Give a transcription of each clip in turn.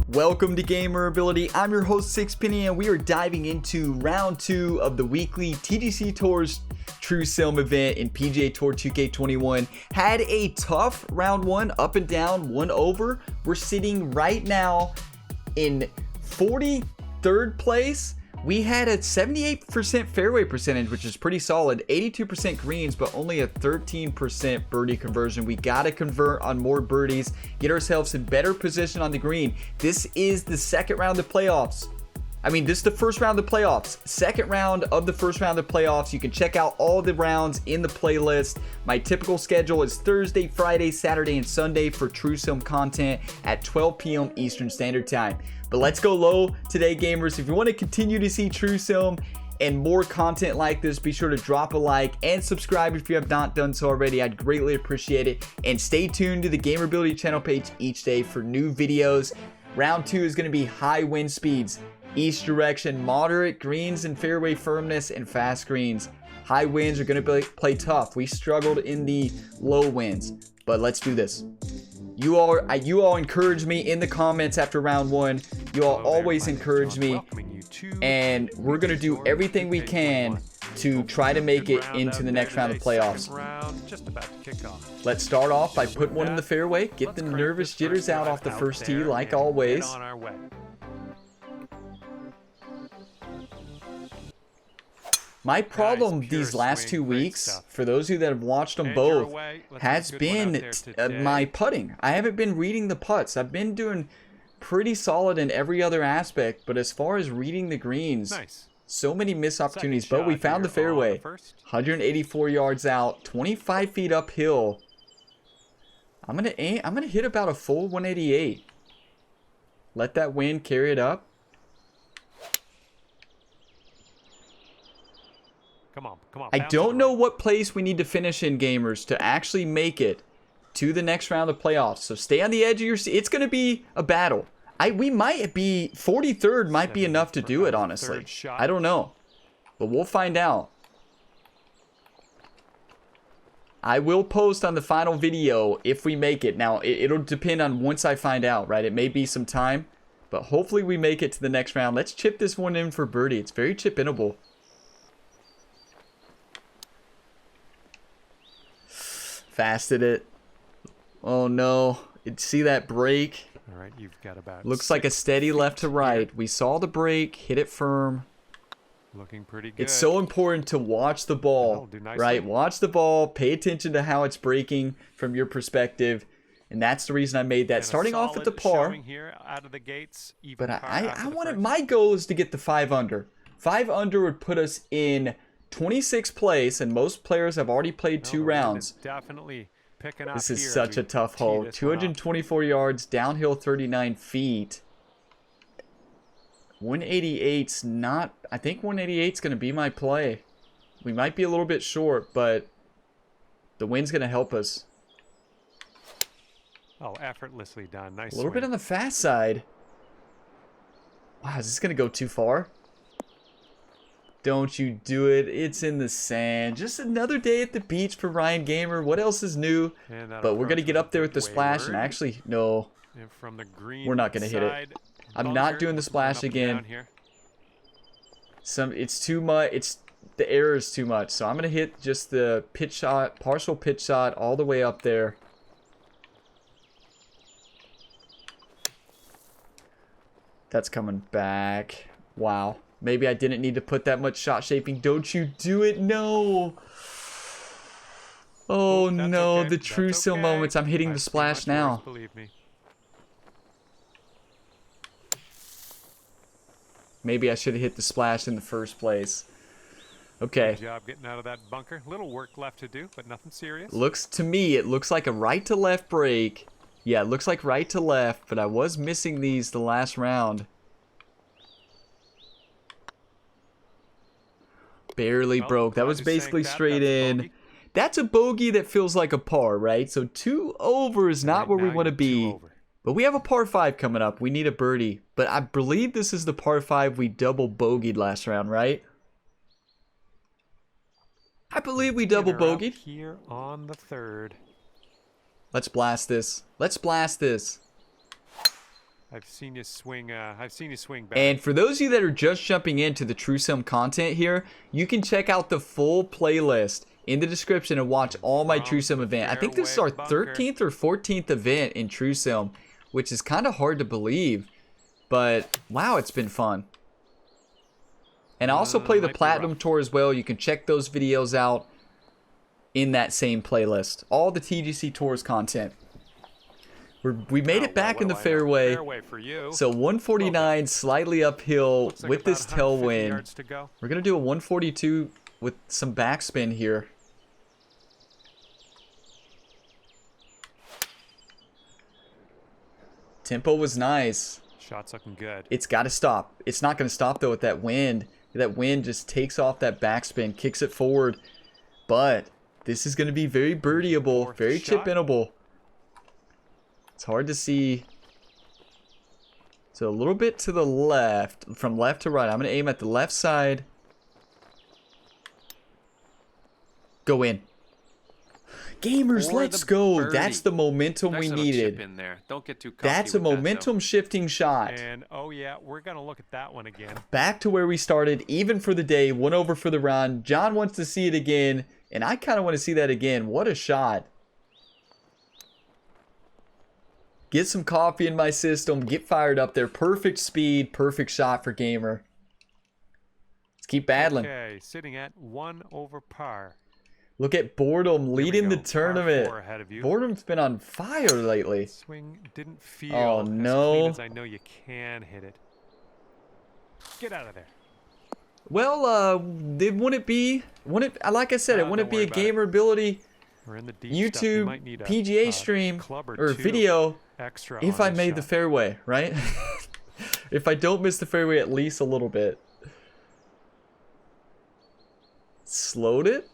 Welcome to Gamer Ability. I'm your host, Sixpenny, and we are diving into round 2 of the weekly TGCTours True Sim event in PGA Tour 2K21. Had a tough round 1, up and down, 1 over. We're sitting right now in 43rd place. We had a 78% fairway percentage, which is pretty solid. 82% greens, but only a 13% birdie conversion. We got to convert on more birdies, get ourselves in better position on the green. This is the second round of playoffs. This is the first round of the playoffs. Second round of the first round of playoffs. You can check out all the rounds in the playlist. My typical schedule is Thursday, Friday, Saturday, and Sunday for True Sim content at 12 p.m. Eastern Standard Time. But let's go low today, gamers. If you want to continue to see True Sim and more content like this, be sure to drop a like and subscribe if you have not done so already. I'd greatly appreciate it. And stay tuned to the Gamer Ability channel page each day for new videos. Round 2 is going to be high wind speeds, east direction, moderate greens and fairway firmness, and fast greens. High winds are going to play tough. We struggled in the low winds, but let's do this. You all encourage me in the comments after round 1. You all always encourage me, and we're going to do everything we can to try to make it into the next round of playoffs. Let's start off by putting one in the fairway, get the nervous jitters out off the first tee like always. My problem these last 2 weeks, for those of you that have watched them both, has been my putting. I haven't been reading the putts. I've been doing pretty solid in every other aspect, but as far as reading the greens, so many missed opportunities. But we found the fairway. 184 yards out, 25 feet uphill. I'm gonna hit about a full 188. Let that wind carry it up. Come on. I don't know what place we need to finish in, gamers, to actually make it to the next round of playoffs. So stay on the edge of your seat. It's going to be a battle. We might be 43rd might be enough to do it, honestly. I don't know, but we'll find out. I will post on the final video if we make it. Now, it'll depend on once I find out, right? It may be some time, but hopefully we make it to the next round. Let's chip this one in for birdie. It's very chip-inable. Fasted it. Oh no. See that break? All right, you've got about looks like a steady left to right. We saw the break, hit it firm. Looking pretty good. It's so important to watch the ball, right? Watch the ball, pay attention to how it's breaking from your perspective. And that's the reason I made that. Starting off at the par. Here out of the gates, but I wanted, my goal is to get the 5 under. 5 under would put us in 26th place, and most players have already played 2 rounds. Definitely picking up. This is such a tough hole. 224 yards, downhill 39 feet. 188's not. I think 188's going to be my play. We might be a little bit short, but the wind's going to help us. Oh, effortlessly done. Nice. A little bit on the fast side. Wow, is this going to go too far? Don't you do it. It's in the sand. Just another day at the beach for Ryan Gamer. What else is new? But we're going to get up there with the splash. And actually, no. We're not going to hit it. I'm not doing the splash again. It's too much. The error is too much. So I'm going to hit just the pitch shot, partial pitch shot all the way up there. That's coming back. Wow. Maybe I didn't need to put that much shot shaping. Don't you do it. No. Oh, no. The true sim moments. I'm hitting the splash now. Believe me. Maybe I should have hit the splash in the first place. Okay. Good job getting out of that bunker. Little work left to do, but nothing serious. To me, it looks like a right to left break. Yeah, it looks like right to left, but I was missing these the last round. Barely broke. That was basically straight in. That's a bogey that feels like a par, right? So 2 over is not where we want to be. But we have a par 5 coming up. We need a birdie. But I believe this is the par 5 we double bogeyed last round, right? I believe we double Dinner out bogeyed. here on the third. Let's blast this. Let's blast this. I've seen you swing. I've seen you swing back. And for those of you that are just jumping into the True Sim content here, you can check out the full playlist in the description and watch all my True Sim event. I think this is our 13th or 14th event in True Sim, which is kind of hard to believe. But wow, it's been fun. And I also play the Platinum Tour as well. You can check those videos out in that same playlist. All the TGC Tours content. We made it back in the fairway. For you. So 149 slightly uphill Looks like with this about 150 tailwind. yards to go. We're going to do a 142 with some backspin here. Tempo was nice. Shot's looking good. It's got to stop. It's not going to stop though with that wind. That wind just takes off that backspin, kicks it forward. But this is going to be very birdieable, very chip-inable. It's hard to see. So a little bit to the left, from left to right. I'm going to aim at the left side. Go in. Gamers, let's go. That's the momentum we needed. In there. Don't get too That's a momentum shifting shot. And oh yeah, we're going to look at that one again. Back to where we started, even for the day, 1 over for the round. John wants to see it again, and I kind of want to see that again. What a shot. Get some coffee in my system. Get fired up there. Perfect speed. Perfect shot for Gamer. Let's keep battling. Okay, sitting at 1 over par. Look at Boredom leading the tournament. Ahead of you. Boredom's been on fire lately. Swing didn't feel Oh, as no. clean as I know you can hit it. Get out of there. Well, wouldn't it be? Like I said, it wouldn't be a Gamer ability We're in the deep stuff. You YouTube might need a PGA stream club or two video extra if on I this made the shot. fairway, right? If I don't miss the fairway at least a little bit. Slowed it.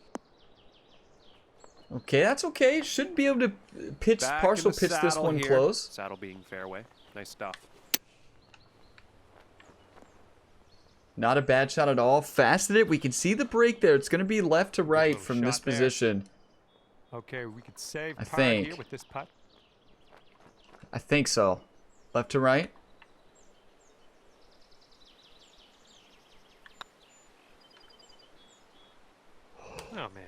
Okay, that's okay. Should be able to pitch, partial pitch this one close. Saddle being fairway. Nice stuff. Not a bad shot at all. Fasted it. We can see the break there. It's going to be left to right from this shot there. position. Okay, we could save I par think. here with this putt. I think so. Left to right. Oh man.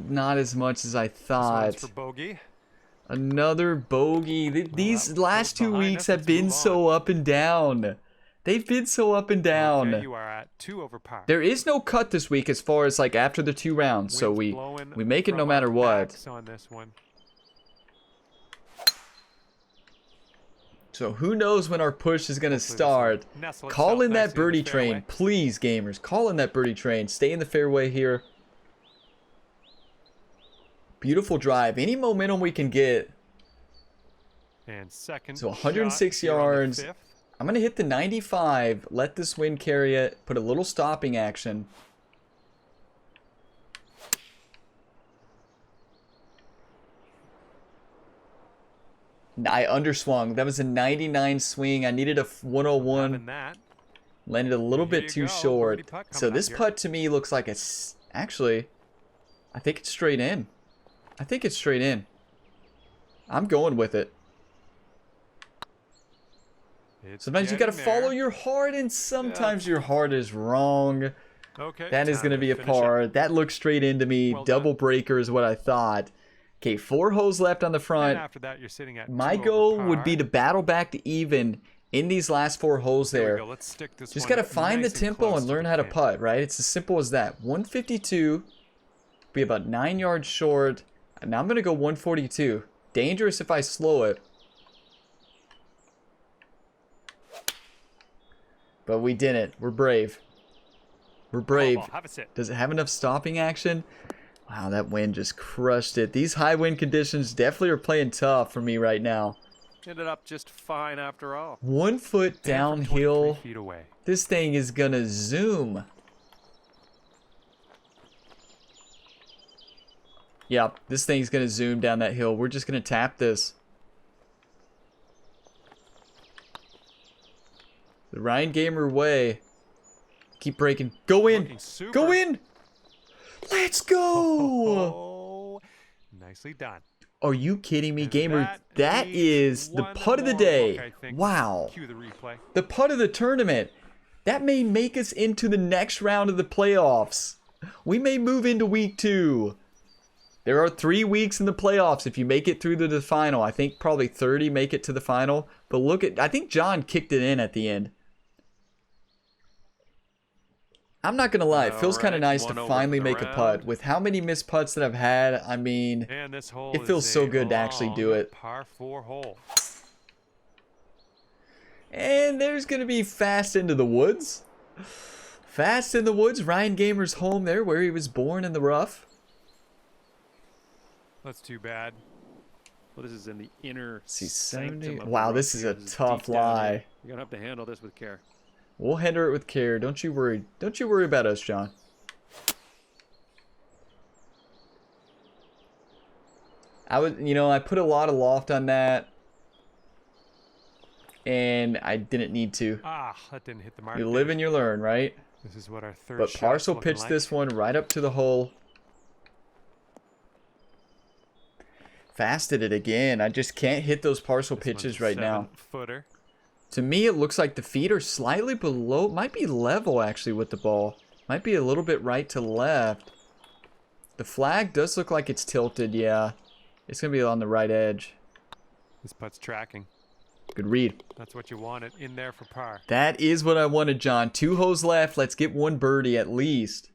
Not as much as I This one's thought. for bogey. Another bogey. These last 2 behind weeks us. have Let's been move so up and down. They've been so up and down. Okay, you are at 2 over par. There is no cut this week as far as like after the 2 rounds, so Wind's we blowing make it no from matter our what. backs on this one. So who knows when our push is gonna Hopefully this start. will nestle Call itself in that nicely in the birdie fairway. train, please, gamers. Call in that birdie train. Stay in the fairway here. Beautiful drive. Any momentum we can get. And second So 106 shot here on the yards. fifth. I'm going to hit the 95. Let this wind carry it. Put a little stopping action. I underswung. That was a 99 swing. I needed a 101. Having that. Landed a little Here bit you too go. short. Birdie putt So coming this up here. putt to me looks like it's actually, I think it's straight in. I think it's straight in. I'm going with it. It's Sometimes you gotta getting follow there. your heart, and sometimes your heart is wrong. Okay. That is time gonna be a finish it. par. That looks straight into me. Well Double done. breaker is what I thought. Okay, 4 holes left on the And front. after that, you're sitting at My 2 over goal would be par. to battle back to even in these last 4 holes There we there. go. Let's stick this Just one gotta find nice the tempo close and to learn the how to pin. putt, right? It's as simple as that. 152, be about 9 yards short. And now I'm gonna go 142. Dangerous if I slow it. But we didn't. We're brave. We're brave. Ball, have a sit. Does it have enough stopping action? Wow, that wind just crushed it. These high wind conditions definitely are playing tough for me right now. Ended up just fine after all. 1 foot And from 23 downhill. feet away. This thing is gonna zoom. Yep, this thing's gonna zoom down that hill. We're just gonna tap this. The Ryan Gamer way. Keep breaking. Go in. Looking super. Go in. Let's go. Oh, nicely done. Are you kidding me, And gamer? That is the one putt of the more day. look, I think. Wow. Cue the replay. The putt of the tournament. That may make us into the next round of the playoffs. We may move into week 2. There are 3 weeks in the playoffs if you make it through to the final. I think probably 30 make it to the final. But look at, I think John kicked it in at the end. I'm not going to lie. It feels kind of nice to finally make a putt. With how many missed putts that I've had, I mean, And this hole it feels is so a good to actually do long it. Par 4 hole. And there's going to be Fast into the Woods. Fast in the Woods, Ryan Gamer's home there where he was born in the rough. That's too bad. Well, this is in the inner See, sanctum 70. of the Wow, rough this is here. a This tough deep down lie. here. You're gonna have to handle this with care. We'll handle it with care. Don't you worry. Don't you worry about us, John. I put a lot of loft on that. And I didn't need to. Ah, that didn't hit the mark. You did live it? and you learn, right? This is what our third But shot's Parcel looking pitched like. this one right up to the hole. Fasted it again. I just can't hit those Parcel This pitches one's a right now. 7-footer. To me, it looks like the feet are slightly below. Might be level, actually, with the ball. Might be a little bit right to left. The flag does look like it's tilted, yeah. It's going to be on the right edge. This putt's tracking. Good read. That's what you wanted in there for par. That is what I wanted, John. 2 holes left. Let's get 1 birdie at least.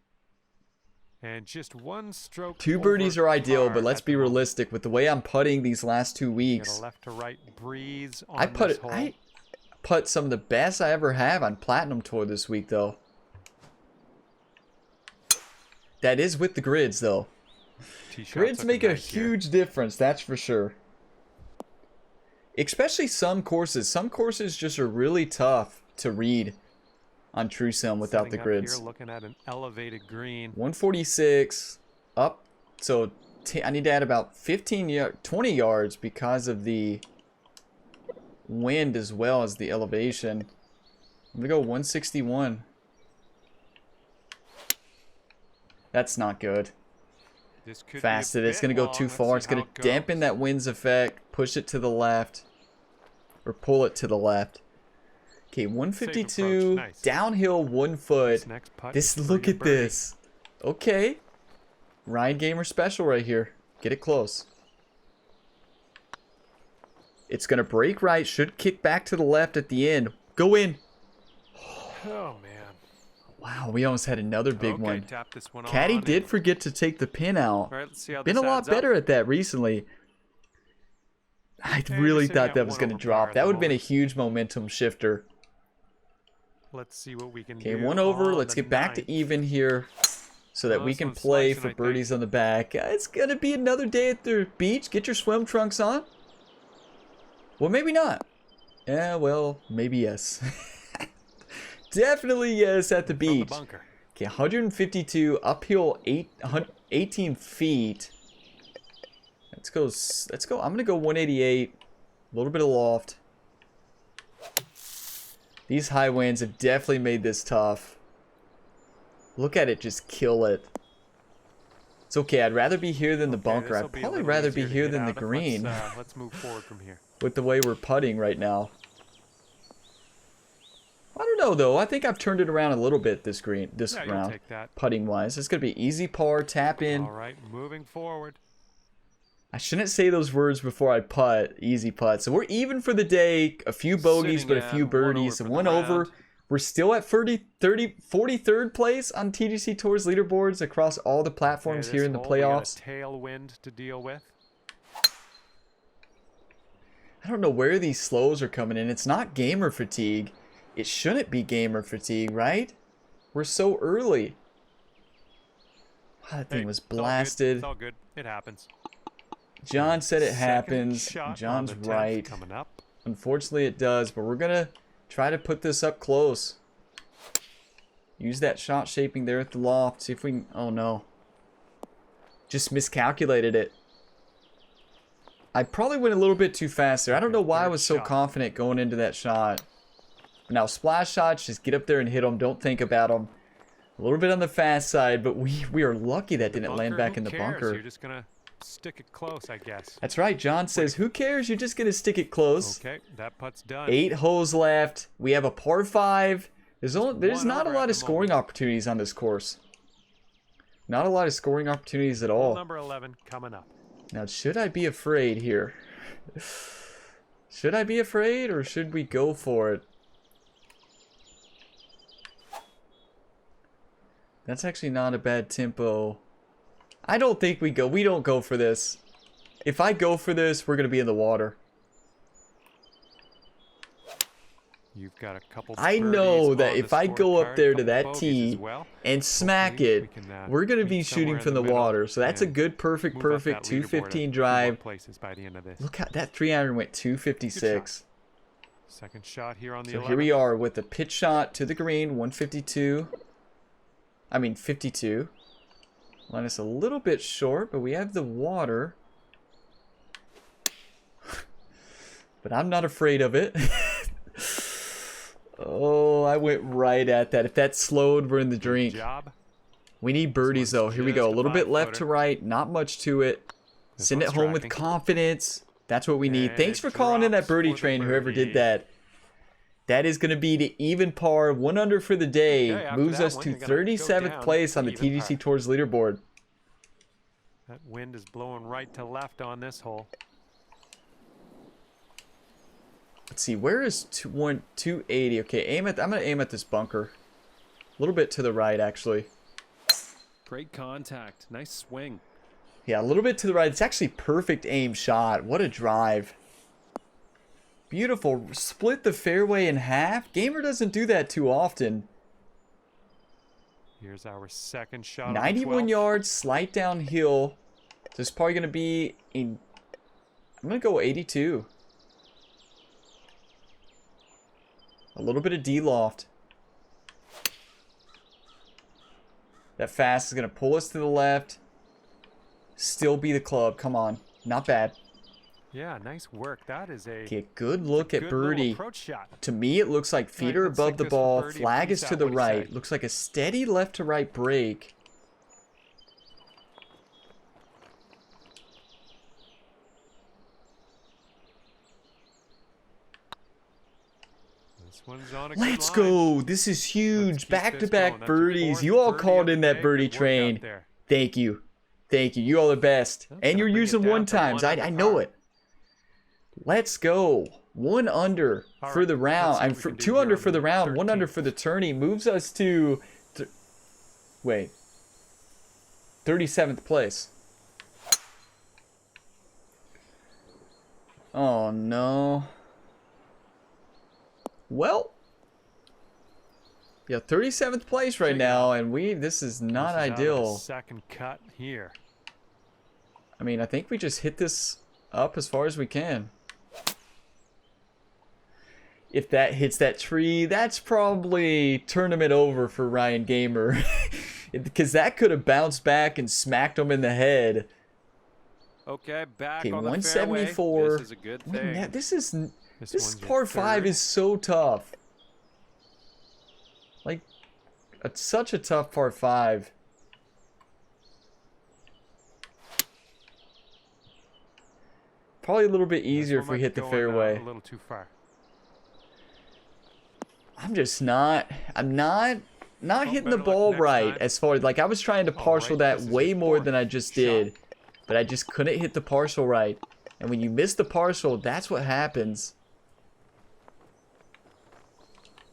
And just 1 stroke. 2 birdies are ideal, par but let's at be the moment. realistic. With the way I'm putting these last 2 Get weeks, a left to right breeze on I this hole. put some of the best I ever have on Platinum Tour this week, though. That is with the grids, though. Tee shot's Grids looking make a nice here. huge difference, that's for sure. Especially some courses. Some courses just are really tough to read on TrueSim without Setting the up grids. Here, looking at an elevated green. 146 up. So I need to add about 20 yards because of the wind as well as the elevation. I'm gonna go 161. That's not good. This could Fasted. be a It's going to bit go too long. Let's far. see It's going how to it dampen goes. that wind's effect. Push it to the left. Or pull it to the left. Okay, 152. Nice. Downhill 1 foot. This next putt This, is for look your at birdie. this. Okay. Ryan Gamer special right here. Get it close. It's going to break right. Should kick back to the left at the end. Go in. Oh, man. Wow, we almost had another big Okay, one. tap this one Caddy on did in. forget to take the pin out. All right, let's see how Been a this lot adds up. better at that recently. I you're really sitting thought at that was 1 going to over drop. par at That the would have been a moment. huge momentum shifter. Let's see what we can Okay, do. 1 over. on Let's the get back to ninth. even here so that Oh, we this can one's play slicing, for I think. birdies on the back. It's going to be another day at the beach. Get your swim trunks on. Well, maybe not. Yeah, well, maybe yes. Definitely yes at the From the beach. bunker. Okay, 152 uphill 18 feet. Let's go. I'm going to go 188. A little bit of loft. These high winds have definitely made this tough. Look at it just kill it. It's okay. I'd rather be here than the bunker. this'll I'd be a probably little rather be easier to here hit than the out of. green Let's move forward from here. with the way we're putting right now. I don't know though. I think I've turned it around a little bit this Yeah, you'll round, take that. putting wise. It's gonna be easy par, tap in. All right, moving forward. I shouldn't say those words before I putt. Easy putt. So we're even for the day. A few bogeys, Sitting but a at few 1 birdies. over And for the 1 over. round. We're still at 43rd place on TGCTours leaderboards across all the platforms Okay, here this in the hole, we got a playoffs. tailwind to deal with. I don't know where these slows are coming in. It's not gamer fatigue. It shouldn't be gamer fatigue, right? We're so early. Wow, that thing Hey, was it's all good. blasted. It's all good. It happens. John said it Second happens. shot on John's the 10th right. Coming up. Unfortunately, it does, but we're going to try to put this up close. Use that shot shaping there at the loft. See if we can... Oh, no. Just miscalculated it. I probably went a little bit too fast there. I don't know why I third was so shot. confident going into that shot. Now, splash shots, just get up there and hit them. Don't think about them. A little bit on the fast side, but we are lucky that didn't land back in the bunker. You're just gonna stick it close, I guess. That's right. John says, who cares? You're just going to stick it close. Okay, that putt's done. 8 holes left. We have a par 5. There's not a lot of scoring opportunities on this course. Not a lot of scoring opportunities at all. Number 11 coming up. Now, should I be afraid here? Should I be afraid or should we go for it? That's actually not a bad tempo. I don't think we don't go for this. If I go for this, we're going to be in the water. You've got a couple. I know that if I go up there to that tee and smack it, we're going to be shooting from the water. So that's a good, perfect 215 drive. Look how that 3-iron went 256. Second shot here on the. So here we are with the pitch shot to the green, 152. I mean 52. Line is a little bit short, but we have the water. But I'm not afraid of it. Oh, I went right at that. If that slowed, we're in the drink. We need birdies, though. Here we go. A little bit left to right. Not much to it. Send it home with confidence. That's what we need. Thanks for calling in that birdie train, whoever did that. That is going to be the even par, 1 under for the day. Moves us to 37th place on the TGCTours leaderboard. That wind is blowing right to left on this hole. Let's see, where is 280? Okay, I'm going to aim at this bunker. A little bit to the right, actually. Great contact. Nice swing. Yeah, a little bit to the right. It's actually perfect aim shot. What a drive. Beautiful. Split the fairway in half. Gamer doesn't do that too often. Here's our second shot. 91 yards, slight downhill. This is probably going to be I'm going to go 82. A little bit of D-loft. That fast is going to pull us to the left. Still be the club. Come on. Not bad. Yeah, nice work. That is a good look at birdie. To me, it looks like feet are above the ball. Flag is to the right. Looks like a steady left to right break. This one's on a Let's go. This is huge. Back-to-back birdies. You all called in that birdie train. Thank you. Thank you. You all are best. And you're using one times. I know it. Let's go. 1 under for the round. I'm 2 under for the round. 1 under for the tourney. Moves us to 37th place. Oh no. Well, yeah, 37th place right now, and this is not ideal. Second cut here. I mean, I think we just hit this up as far as we can. If that hits that tree, that's probably tournament over for Ryan Gamer. Because that could have bounced back and smacked him in the head. Okay, back on the 174. Fairway. This is a good thing. This par 5 is so tough. Like, it's such a tough par 5. Probably a little bit easier if we hit the fairway. A little too far. I'm not hitting the ball right as far as, like, I was trying to partial that way more than I just did. But I just couldn't hit the partial right. And when you miss the partial, that's what happens.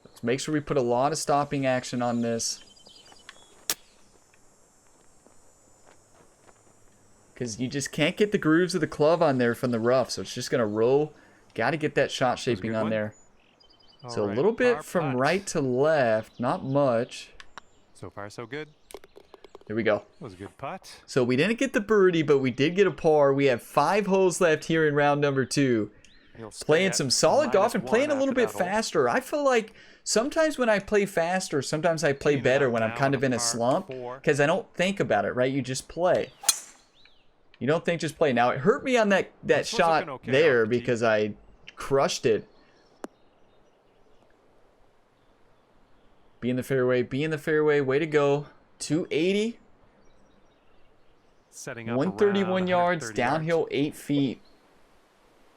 Let's make sure we put a lot of stopping action on this. Because you just can't get the grooves of the club on there from the rough. So it's just going to roll. Got to get that shot shaping on there. So a little bit from right to left. Not much. So far, so good. There we go. That was a good putt. So we didn't get the birdie, but we did get a par. We have 5 holes left here in round number 2. Playing some solid golf and playing a little bit faster. I feel like sometimes when I play faster, sometimes I play better when I'm kind of in a slump. Because I don't think about it, right? You just play. You don't think, just play. Now, it hurt me on that shot there because I crushed it. Be in the fairway. Be in the fairway. Way to go. 280. Setting up 131 around yards. 130 Downhill yards. 8 feet.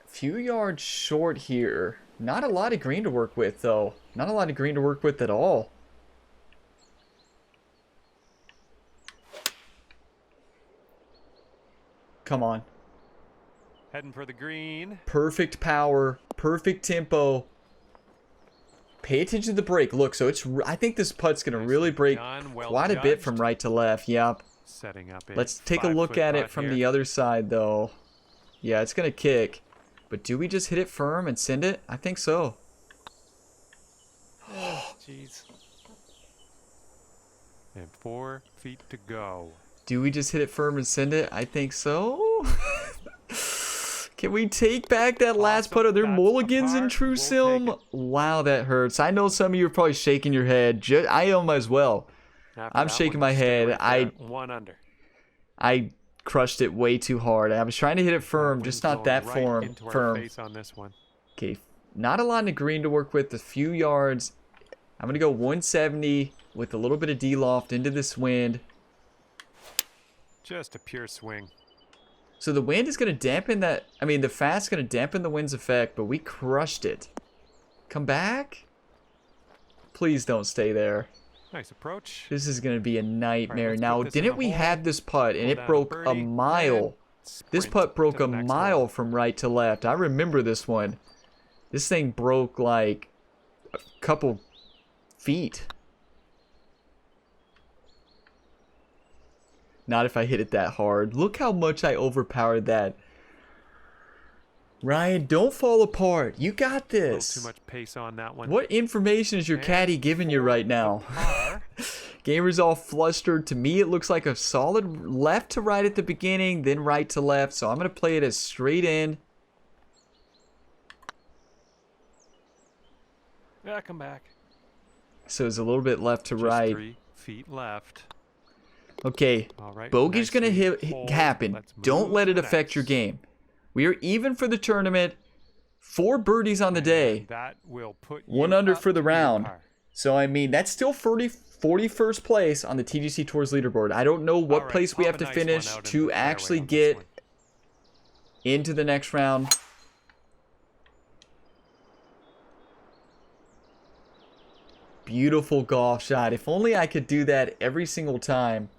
Few yards short here. Not a lot of green to work with, though. Not a lot of green to work with at all. Come on. Heading for the green. Perfect power. Perfect tempo. Pay attention to the break. Look, so it's. I think this putt's going to really break quite a bit from right to left. Yep. Setting up. Let's take a look at it from the other side, though. Yeah, it's going to kick. But do we just hit it firm and send it? I think so. Jeez. And 4 feet to go. Do we just hit it firm and send it? I think so. Can we take back that last putt? Are there mulligans in True Sim? Wow, that hurts. I know some of you are probably shaking your head. I am as well. I'm shaking my head. One under. I crushed it way too hard. I was trying to hit it firm, just not that firm. Face on this one. Okay, not a lot in the green to work with. A few yards. I'm gonna go 170 with a little bit of D-loft into this wind. Just a pure swing. So the wind is going to dampen that. I mean, the fast's going to dampen the wind's effect, but we crushed it. Come back? Please don't stay there. Nice approach. This is going to be a nightmare. Right, now, didn't we have this putt and it broke a mile? This putt broke a mile from right to left. I remember this one. This thing broke like a couple feet. Not if I hit it that hard. Look how much I overpowered that. Ryan, don't fall apart. You got this. Too much pace on that one. What information is your caddy giving you right now? Gamer's all flustered. To me, it looks like a solid left to right at the beginning, then right to left. So I'm going to play it as straight in. Yeah, come back. So it's a little bit left to right. 3 feet left. Okay, Right, bogey's nice going to happen. Don't let it affect your game. We are even for the tournament. 4 birdies on the day. That will put 1 under for the round. So, I mean, that's still 41st place on the TGC Tours leaderboard. I don't know what place we have to finish to actually get into the next round. Beautiful golf shot. If only I could do that every single time.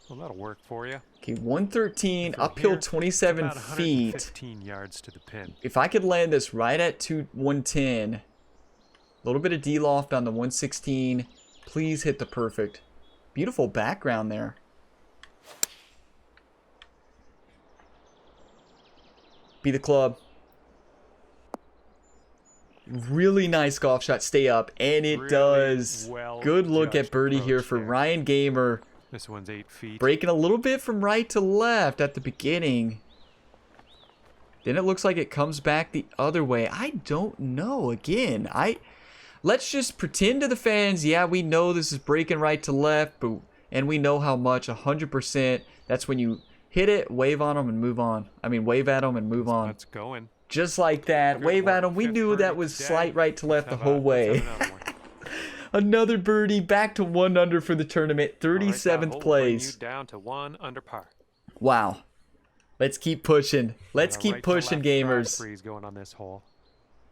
Well, that'll work for you. Okay, 113, uphill 27 feet. 15 yards to the pin. If I could land this right at 110, a little bit of D-loft on the 116, please hit the perfect. Beautiful background there. Be the club. Really nice golf shot. Stay up, and it really does. Good look at birdie here for Ryan Gamer. This one's 8 feet. Breaking a little bit from right to left at the beginning. Then it looks like it comes back the other way. I don't know. Again, let's just pretend to the fans, yeah, we know this is breaking right to left, and we know how much, 100%. That's when you hit it, wave on them, and move on. I mean, wave at them and move on. Let's go in. Just like that. Wave at them. We knew that was slight right to left the whole way. Another birdie, back to 1 under for the tournament. 37th place. Down to 1 under par. Wow. Let's keep pushing. Let's keep pushing, gamers. Freeze going on this hole.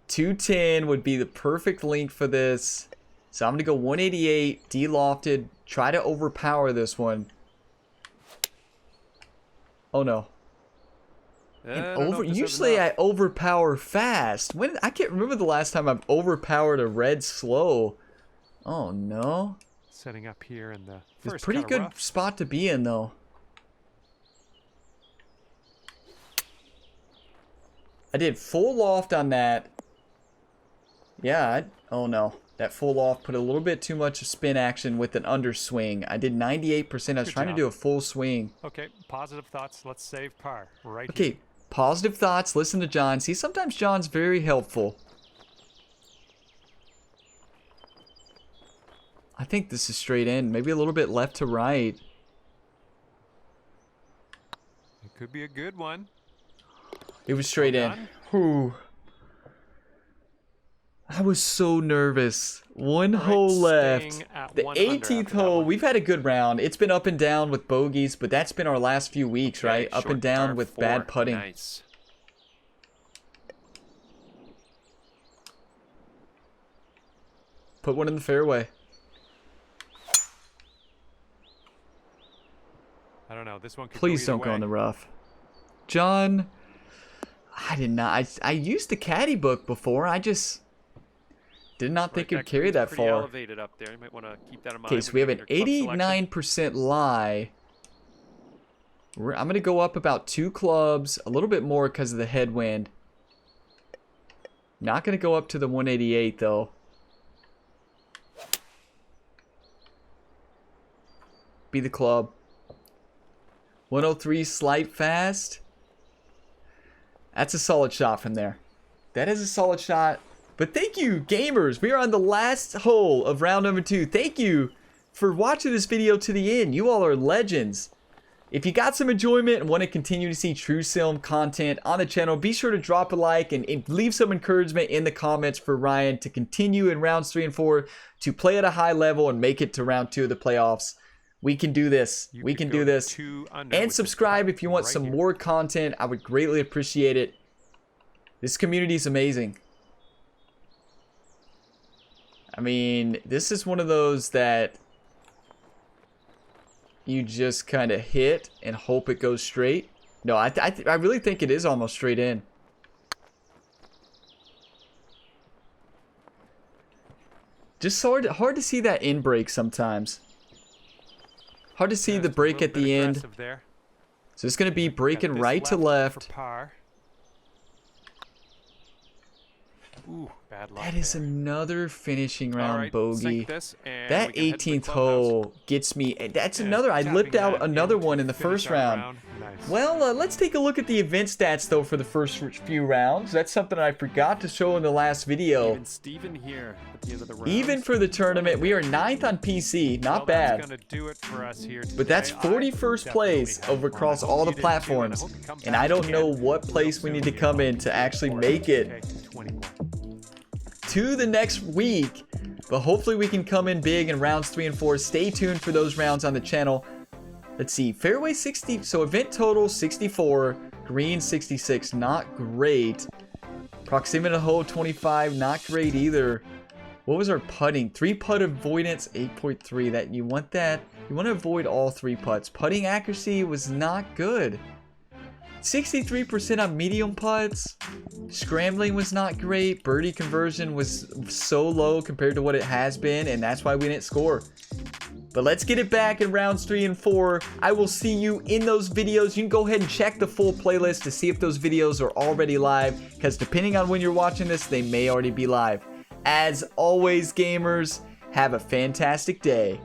210 would be the perfect length for this. So I'm going to go 188, D-lofted. Try to overpower this one. Oh, no. Usually I overpower fast. I can't remember the last time I've overpowered a red slow. Oh no. Setting up here in the first. It's a pretty good spot to be in though. I did full loft on that. Yeah, oh no. That full loft put a little bit too much spin action with an underswing. I did 98%. I was trying to do a full swing. Okay, positive thoughts. Let's save par right here. Okay, positive thoughts. Listen to John. See, sometimes John's very helpful. I think this is straight in. Maybe a little bit left to right. It could be a good one. It was straight in. Whew. I was so nervous. One All right, hole left. staying at The 1 under 18th after that hole. one. We've had a good round. It's been up and down with bogeys, but that's been our last few weeks, Okay, right? Up short and down par with 4. bad putting. Nice. Put one in the fairway. I don't know. This one could Please go don't either go way. in the rough. John, I did not. I used the caddy book before. I just did not think Right, it'd carry green's that pretty far. elevated up there. You might want to keep that in mind. Okay, so when we have you an make your club selection. 89% lie. I'm going to go up about 2 clubs, a little bit more because of the headwind. Not going to go up to the 188 though. Be the club. 103 slight fast. That's a solid shot from there. That is a solid shot. But thank you, gamers. We are on the last hole of round number 2. Thank you for watching this video to the end. You all are legends. If you got some enjoyment and want to continue to see True Sim content on the channel, be sure to drop a like and leave some encouragement in the comments for Ryan to continue in rounds 3 and 4 to play at a high level and make it to round 2 of the playoffs. We can do this. You We could can go do to this. 2 under And with this subscribe putt if you want right some here. more content. I would greatly appreciate it. This community is amazing. I mean, this is one of those that you just kind of hit and hope it goes straight. No, I really think it is almost straight in. Just hard to see that in break sometimes. Hard to see Yeah, the just a break little at bit the end. aggressive there. So it's going to be Got breaking this right to for left. par. Ooh, bad luck That is there. another finishing round All right, bogey. sink this and That we can head to the 18th clubhouse. hole gets me. That's And another. I tapping lipped out that another in to one in the finish first our round. Nice. Well, let's take a look at the event stats though for the first few rounds. That's something I forgot to show in the last video. Even Steven here at the end of the round. Even for the tournament, we are 9th on PC. Not Well, bad. That's gonna do it for us here But that's today. I 41st place definitely over had fun. across I hope all the you did too, and I platforms. hope you come And back I don't again know what real place we soon need to here come on in to actually PGA make it 2K21. to the next week. But hopefully we can come in big in rounds 3 and 4. Stay tuned for those rounds on the channel. Let's see, fairway 60, so event total 64, green 66, not great. Proximity to hole 25, not great either. What was our putting? 3 putt avoidance, 8.3. That you want that. You want to avoid all 3 putts. Putting accuracy was not good. 63% on medium putts. Scrambling was not great. Birdie conversion was so low compared to what it has been, and that's why we didn't score. But let's get it back in rounds 3 and 4. I will see you in those videos. You can go ahead and check the full playlist to see if those videos are already live, because depending on when you're watching this, they may already be live. As always, gamers, have a fantastic day.